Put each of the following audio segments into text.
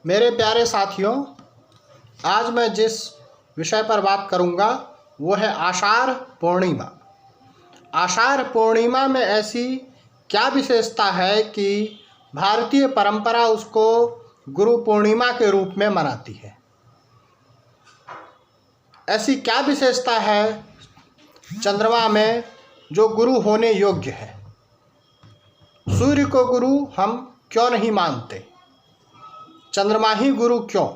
मेरे प्यारे साथियों, आज मैं जिस विषय पर बात करूंगा वो है आषाढ़ पूर्णिमा। आषाढ़ पूर्णिमा में ऐसी क्या विशेषता है कि भारतीय परंपरा उसको गुरु पूर्णिमा के रूप में मनाती है। ऐसी क्या विशेषता है चंद्रमा में जो गुरु होने योग्य है? सूर्य को गुरु हम क्यों नहीं मानते? चंद्रमा ही गुरु क्यों?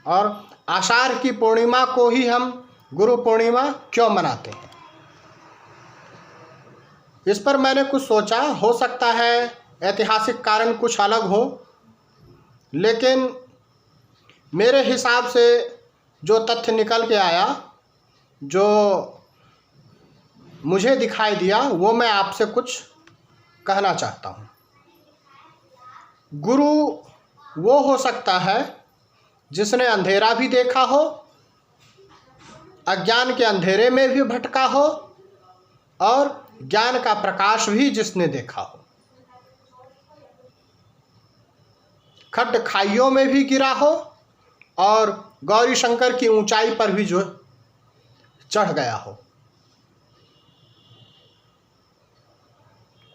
और आषाढ़ की पूर्णिमा को ही हम गुरु पूर्णिमा क्यों मनाते हैं? इस पर मैंने कुछ सोचा। हो सकता है ऐतिहासिक कारण कुछ अलग हो, लेकिन मेरे हिसाब से जो तथ्य निकल के आया, जो मुझे दिखाई दिया, वो मैं आपसे कुछ कहना चाहता हूँ। गुरु वो हो सकता है जिसने अंधेरा भी देखा हो, अज्ञान के अंधेरे में भी भटका हो और ज्ञान का प्रकाश भी जिसने देखा हो, खड्ड खाइयों में भी गिरा हो और गौरी शंकर की ऊंचाई पर भी जो चढ़ गया हो।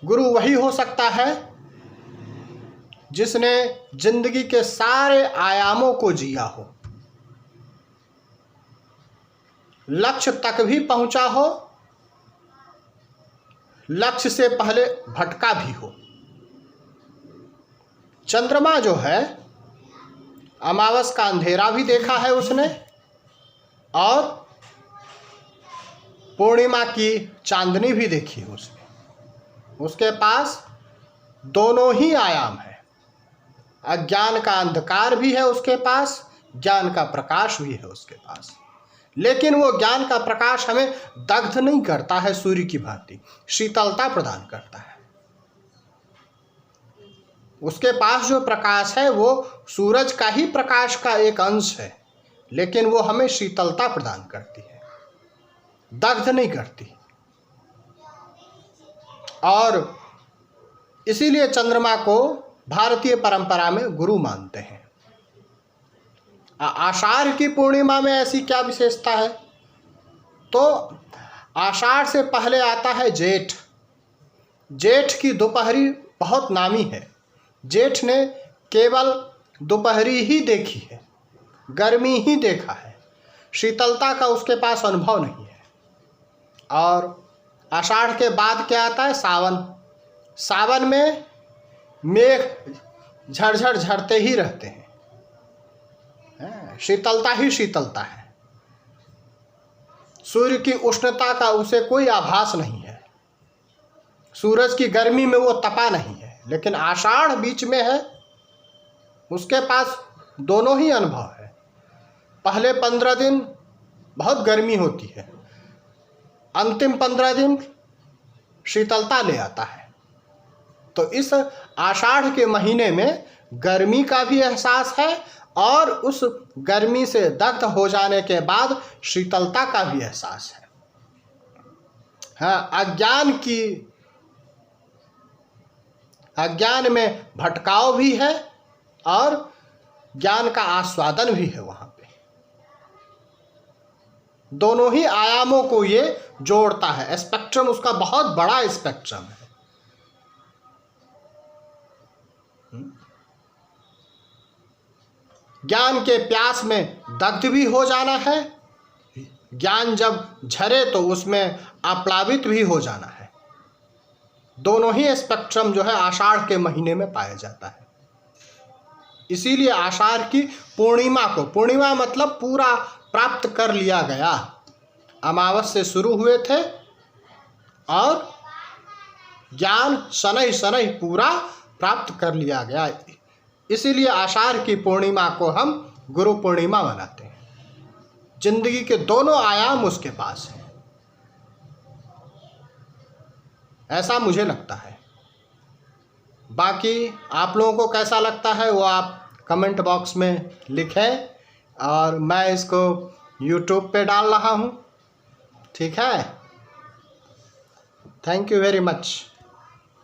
गुरु वही हो सकता है जिसने जिंदगी के सारे आयामों को जिया हो, लक्ष्य तक भी पहुंचा हो, लक्ष्य से पहले भटका भी हो। चंद्रमा जो है, अमावस का अंधेरा भी देखा है उसने और पूर्णिमा की चांदनी भी देखी है उसने। उसके पास दोनों ही आयाम है। अज्ञान का अंधकार भी है उसके पास, ज्ञान का प्रकाश भी है उसके पास। लेकिन वो ज्ञान का प्रकाश हमें दग्ध नहीं करता है, सूर्य की भांति शीतलता प्रदान करता है। उसके पास जो प्रकाश है वो सूरज का ही प्रकाश का एक अंश है, लेकिन वो हमें शीतलता प्रदान करती है, दग्ध नहीं करती। और इसीलिए चंद्रमा को भारतीय परंपरा में गुरु मानते हैं। आषाढ़ की पूर्णिमा में ऐसी क्या विशेषता है? तो आषाढ़ से पहले आता है जेठ। जेठ की दोपहरी बहुत नामी है। जेठ ने केवल दोपहरी ही देखी है, गर्मी ही देखा है, शीतलता का उसके पास अनुभव नहीं है। और आषाढ़ के बाद क्या आता है? सावन। सावन में मेघ झरझर झरते ही रहते हैं, शीतलता ही शीतलता है। सूर्य की उष्णता का उसे कोई आभास नहीं है, सूरज की गर्मी में वो तपा नहीं है। लेकिन आषाढ़ बीच में है, उसके पास दोनों ही अनुभव है। पहले 15 दिन बहुत गर्मी होती है, अंतिम 15 दिन शीतलता ले आता है। तो इस आषाढ़ के महीने में गर्मी का भी एहसास है और उस गर्मी से दग्ध हो जाने के बाद शीतलता का भी एहसास है। हाँ, अज्ञान में भटकाव भी है और ज्ञान का आस्वादन भी है। वहां पे दोनों ही आयामों को ये जोड़ता है। स्पेक्ट्रम उसका बहुत बड़ा स्पेक्ट्रम है। ज्ञान के प्यास में दग्ध भी हो जाना है, ज्ञान जब झरे तो उसमें आप्लावित भी हो जाना है। दोनों ही स्पेक्ट्रम जो है आषाढ़ के महीने में पाया जाता है। इसीलिए आषाढ़ की पूर्णिमा को, पूर्णिमा मतलब पूरा प्राप्त कर लिया गया। अमावस से शुरू हुए थे और ज्ञान शनैः शनैः पूरा प्राप्त कर लिया गया। इसीलिए आषाढ़ की पूर्णिमा को हम गुरु पूर्णिमा मनाते हैं। जिंदगी के दोनों आयाम उसके पास हैं, ऐसा मुझे लगता है। बाकी आप लोगों को कैसा लगता है वो आप कमेंट बॉक्स में लिखें, और मैं इसको YouTube पे डाल रहा हूँ। ठीक है, थैंक यू वेरी मच।